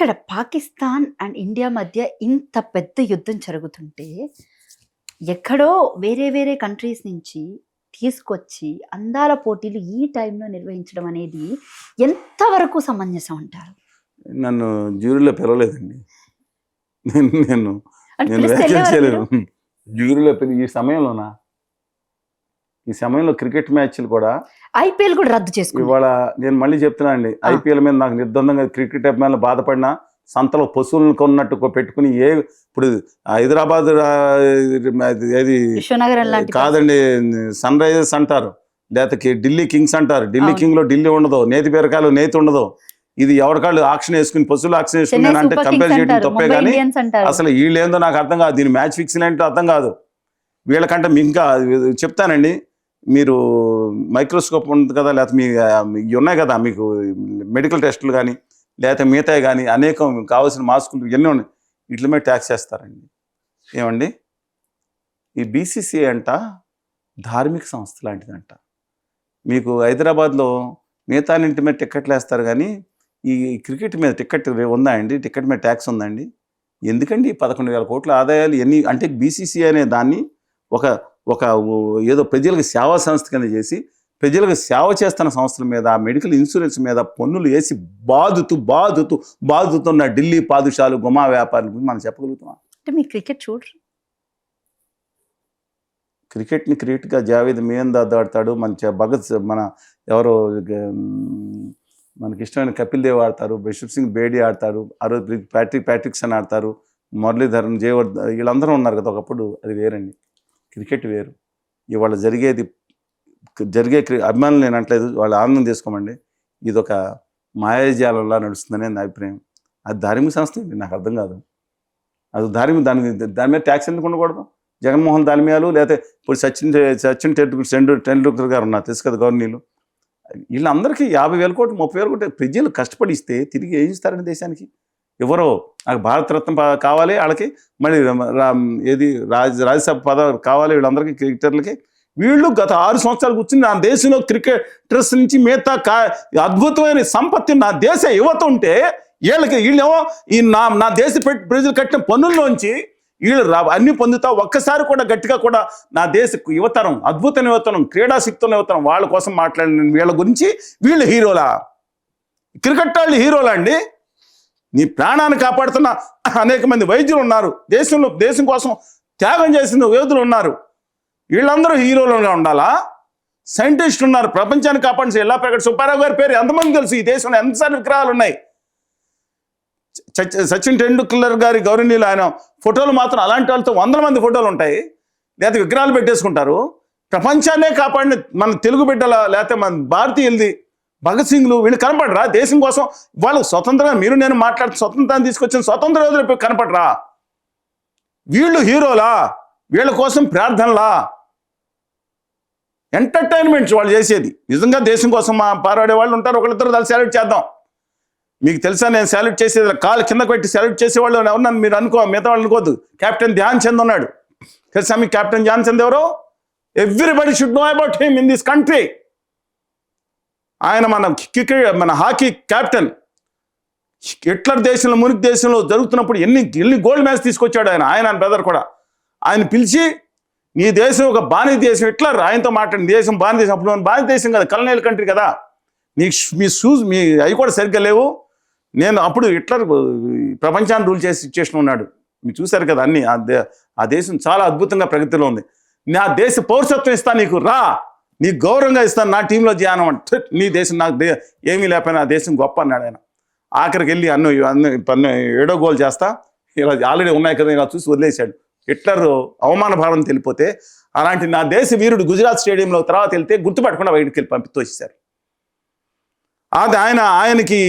ఇక్కడ Pakistan and India మధ్య ఇంత పెద్ద యుద్ధం జరుగుతుంటే, ఎక్కడో వేరే వేరే కంట్రీస్ నుంచి తీసుకొచ్చి అందాల పోటీలు ఈ టైంలో నిర్వహించడం అనేది ఎంతవరకు సమంజసం అంటారు? నన్ను జ్యూరీలో పిలవలేదండి. నేను నేను అంటే నేను పిలిస్తే వ్యాఖ్యలు వెళ్ళేవారా చేయలేను. మీరు? జ్యూరీలో ఈ సమయంలో క్రికెట్ మ్యాచ్లు కూడా ఐపీఎల్ కూడా రద్దు చేసుకున్నారు. ఇవాళ నేను మళ్ళీ చెప్తున్నా అండి, ఐపీఎల్ మీద నాకు నిర్బంధంగా క్రికెట్ అభిమానులు బాధపడినా సంతలో పశువులను కొన్నట్టు పెట్టుకుని ఇప్పుడు హైదరాబాద్ ఏది విశ్వనగరం లాంటి కాదండి, సన్ రైజర్స్ అంటారు, లేకపోతే ఢిల్లీ కింగ్స్ అంటారు. ఢిల్లీ అవును. కింగ్ లో ఢిల్లీ ఉండదు, నేతి బీరకాయలు నేతి ఉండదు. ఇది ఎవరికాళ్ళు ఆక్షన్ వేసుకుని పశువులు ఆక్షన్ వేసుకుని చెన్నై అంటే సూపర్ కంపేర్ కింగ్స్ చేయడం అంటారు, తప్పే ముంబై కానీ ఇండియన్స్ అంటారు. అసలు వీళ్ళేందో నాకు అర్థం కాదు. దీని మ్యాచ్ ఫిక్సింగ్ అంటే అర్థం కాదు. వీళ్ళకంటే ఇంకా చెప్తానండి, మీరు మైక్రోస్కోప్ ఉంది కదా, లేకపోతే ఇవి ఉన్నాయి కదా మీకు మెడికల్ టెస్టులు కానీ లేకపోతే మిగతాయి కానీ అనేకం కావాల్సిన మాస్కులు ఇవన్నీ ఉన్నాయి, వీటి మీద ట్యాక్స్ చేస్తారండి. ఏమండి, ఈ బీసీసీఐ అంట ధార్మిక సంస్థ లాంటిదంట. మీకు హైదరాబాద్లో మిగతా ఇంటి మీద టిక్కెట్లు వేస్తారు కానీ ఈ క్రికెట్ మీద టిక్కెట్ ఉందా అండి? టిక్కెట్ మీద ట్యాక్స్ ఉందండి? ఎందుకండి 11,000 కోట్ల ఆదాయాలు ఎన్ని? అంటే బీసీసీఐ అనే దాన్ని ఒక ఒక ఏదో ప్రజలకు సేవా సంస్థ కింద చేసి ప్రజలకు సేవ చేస్తున్న సంస్థల మీద, మెడికల్ ఇన్సూరెన్స్ మీద పన్నులు వేసి బాదుతున్న ఢిల్లీ పాదుషాలు, గుమా వ్యాపారుల గురించి మనం చెప్పగలుగుతాం. అంటే మీ క్రికెట్ చూడరు? క్రికెట్ని క్రికెట్గా జావేద్ మియాందాద్ ఆడతాడు, మన ఎవరో మనకి ఇష్టమైన కపిల్ దేవ్ ఆడతారు, బిషప్ సింగ్ బేడీ ఆడతారు, ఆ రోజు ప్యాట్రిక్సన్ ఆడతారు, మురళీధరన్, జయవర్ధన్, వీళ్ళందరూ ఉన్నారు కదా ఒకప్పుడు. అది వేరండి, క్రికెట్ వేరు. ఇవాళ జరిగే అభిమానులు నేను అంటలేదు, వాళ్ళు ఆనందం తీసుకోమండి. ఇది ఒక మాయాజాలంలా నడుస్తుందని నా అభిప్రాయం. అది ధార్మిక సంస్థ ఏంటి నాకు అర్థం కాదు. అది దాని మీద ట్యాక్స్ ఎందుకు ఉండకూడదు? జగన్మోహన్ దాల్మియాలు లేకపోతే ఇప్పుడు సచిన్ టెండూల్కర్ గారు ఉన్నారు, తెలుసు కదా, గవర్నీలు, వీళ్ళందరికీ 50,000 కోట్లు 30,000 కోట్లు ప్రజలు కష్టపడి ఇస్తే తిరిగి ఏం ఇస్తారండి దేశానికి? ఎవరో భారతరత్న కావాలి వాళ్ళకి, మళ్ళీ ఏది రాజ్యసభ పదవి కావాలి వీళ్ళందరికీ క్రికెటర్లకి. వీళ్ళు గత 6 సంవత్సరాలు కూర్చుని నా దేశంలో క్రికెటర్స్ నుంచి మిగతా అద్భుతమైన సంపత్తి నా దేశ యువత ఉంటే వీళ్ళేమో ఈ నా దేశ ప్రజలు కట్టిన పన్నుల్లోంచి వీళ్ళు అన్ని పొందుతా ఒక్కసారి కూడా గట్టిగా కూడా నా దేశ యువతరం, అద్భుతమైన యువతరం, క్రీడాశక్తున్న యువతరం, వాళ్ళ కోసం మాట్లాడిన వీళ్ళ గురించి వీళ్ళు హీరోలా? క్రికెట్ వాళ్ళు హీరోలా అండి? నీ ప్రాణాన్ని కాపాడుతున్న అనేక మంది వైద్యులు ఉన్నారు, దేశం కోసం త్యాగం చేసిన యోధులు ఉన్నారు, వీళ్ళందరూ హీరోలుగా ఉండాలా? సైంటిస్టులు ఉన్నారు, ప్రపంచాన్ని కాపాడిన ఎల్లాప్రగడ సుబ్బారావు గారి పేరు ఎంతమంది తెలుసు? ఈ దేశంలో ఎంతసార్లు విగ్రహాలు ఉన్నాయి. సచిన్ టెండూల్కర్ గారి గౌరవనీయులు ఆయన ఫోటోలు మాత్రం అలాంటి వాళ్ళతో 100 మంది ఫోటోలు ఉంటాయి, లేకపోతే విగ్రహాలు పెట్టేసుకుంటారు. ప్రపంచాన్నే కాపాడిన మన తెలుగు బిడ్డల లేకపోతే మన భారతీయులది భగత్ సింగ్లు వీళ్ళు కనపడరా? దేశం కోసం వాళ్ళు స్వతంత్రంగా మీరు నేను మాట్లాడుతూ స్వతంత్రాన్ని తీసుకొచ్చిన స్వతంత్ర యోధులు కనపడరా? వీళ్ళు హీరోలా? వీళ్ళ కోసం ప్రార్థనలా? ఎంటర్టైన్మెంట్స్ వాళ్ళు చేసేది. నిజంగా దేశం కోసం పారాడే వాళ్ళు ఉంటారు, ఒకళ్ళిద్దరు దాన్ని సెలెక్ట్ చేద్దాం. మీకు తెలుసా, నేను సెలెక్ట్ చేసేది కాలు కిందకు పెట్టి సెలెక్ట్ చేసేవాళ్ళు ఎవరన్నా మీరు మిగతా వాళ్ళు అనుకోవద్దు. కెప్టెన్ ధ్యాన్ చంద్ ఉన్నాడు, తెలుసా మీకు కెప్టెన్ ధ్యాన్ చంద్ ఎవరో? Everybody should know about him in this country. ఆయన మన హాకీ కెప్టెన్. హిట్లర్ దేశంలో, మునిక్ దేశంలో జరుగుతున్నప్పుడు ఎన్ని గోల్డ్ మ్యాచ్ తీసుకొచ్చాడు ఆయన బ్రదర్ కూడా. ఆయన పిలిచి నీ దేశం ఒక బానిస దేశం, హిట్లర్ ఆయనతో మాట్లాడిన దేశం బానిస దేశం. అప్పుడు బానిస దేశం కదా, కలనైల్ కంట్రీ కదా, మీ అవి కూడా సరిగ్గా లేవు. నేను అప్పుడు హిట్లర్ ప్రపంచాన్ని రూల్ చేసి సిచ్యువేషన్ ఉన్నాడు, మీరు చూశారు కదా అన్ని. ఆ దేశం చాలా అద్భుతంగా ప్రగతిలో ఉంది. నా దేశ పౌరసత్వం ఇస్తాను నీకు, రా, నీకు గౌరవంగా ఇస్తాను, నా టీంలో ధ్యానం అంటే. నీ దేశం నాకు ఏమీ లేకపోయినా ఆ దేశం గొప్ప అన్నాడు ఆయన. ఆఖరికి వెళ్ళి అన్న 7వ గోల్ చేస్తా, ఇలా ఆల్రెడీ ఉన్నాయి కదా, ఇలా చూసి వదిలేశాడు. హిట్లర్ అవమాన భావం తెలిపోతే అలాంటి నా దేశ వీరుడు గుజరాత్ స్టేడియంలో తర్వాత వెళ్తే గుర్తుపట్టకుండా బయటికి వెళ్ళి పంపించేశారు. అది ఆయనకి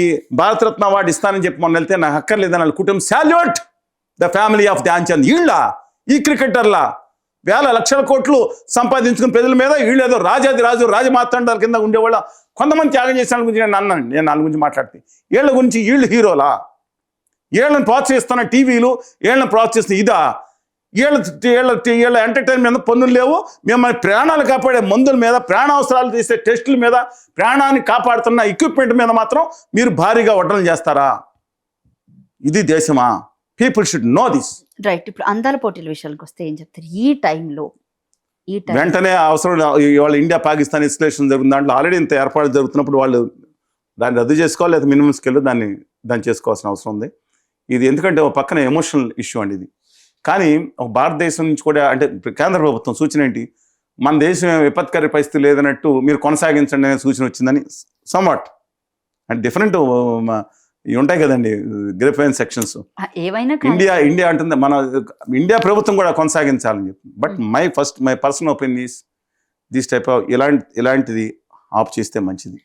భారతరత్న అవార్డు ఇస్తానని చెప్పి మొన్న వెళ్తే నాకు అక్కర్లేదని వాళ్ళ కుటుంబం salute the family of Dhyan Chand. ఈ క్రికెటర్లా 1,000 లక్షల కోట్లు సంపాదించుకున్న ప్రజల మీద వీళ్ళేదో రాజమాతాండాల కింద ఉండేవాళ్ళ కొంతమంది త్యాగం చేసిన గురించి నేను వాళ్ళ గురించి మాట్లాడితే వీళ్ళ గురించి వీళ్ళు హీరోలా? వీళ్ళని ప్రోత్సహిస్తున్న టీవీలు వీళ్ళని ప్రోత్సహిస్తున్న ఇదా? వీళ్ళ ఎంటర్టైన్మెంట్ పన్నులు లేవు. మిమ్మల్ని ప్రాణాలు కాపాడే మందుల మీద, ప్రాణావసరాలు తీసే టెస్టుల మీద, ప్రాణాన్ని కాపాడుతున్న ఎక్విప్మెంట్ మీద మాత్రం మీరు భారీగా వడ్డనలు చేస్తారా? ఇది దేశమా? People should know this. Right. ఇప్పుడు అందాల పోటీల విషయానికి వస్తే ఏం చెప్తారు ఈ టైంలో? వెంటనే అవసరం ఇవాళ ఇండియా పాకిస్తాన్ ఎస్కలేషన్ జరుగుతుంది, దాంట్లో ఆల్రెడీ ఇంత ఏర్పాటు జరుగుతున్నప్పుడు వాళ్ళు దాన్ని రద్దు చేసుకోవాలి, లేదా మినిమం స్కేల్లో దాన్ని చేసుకోవాల్సిన అవసరం ఉంది. ఇది ఎందుకంటే ఒక పక్కన ఎమోషనల్ ఇష్యూ అండి ఇది. కానీ ఒక భారతదేశం నుంచి కూడా అంటే కేంద్ర ప్రభుత్వం సూచన ఏంటి, మన దేశం విపత్కర పరిస్థితి లేదన్నట్టు మీరు కొనసాగించండి అనే సూచన వచ్చిందని సమ్వాట్ అంటే డిఫరెంట్ ఇవి ఉంటాయి కదండి గ్రిఫైన్ సెక్షన్స్. ఏవైనా ఇండియా అంటుంది మన ఇండియా ప్రభుత్వం కూడా కొనసాగించాలని చెప్పి. But my personal opinion is this type of ఇలాంటిది ఆఫ్ చేస్తే మంచిది.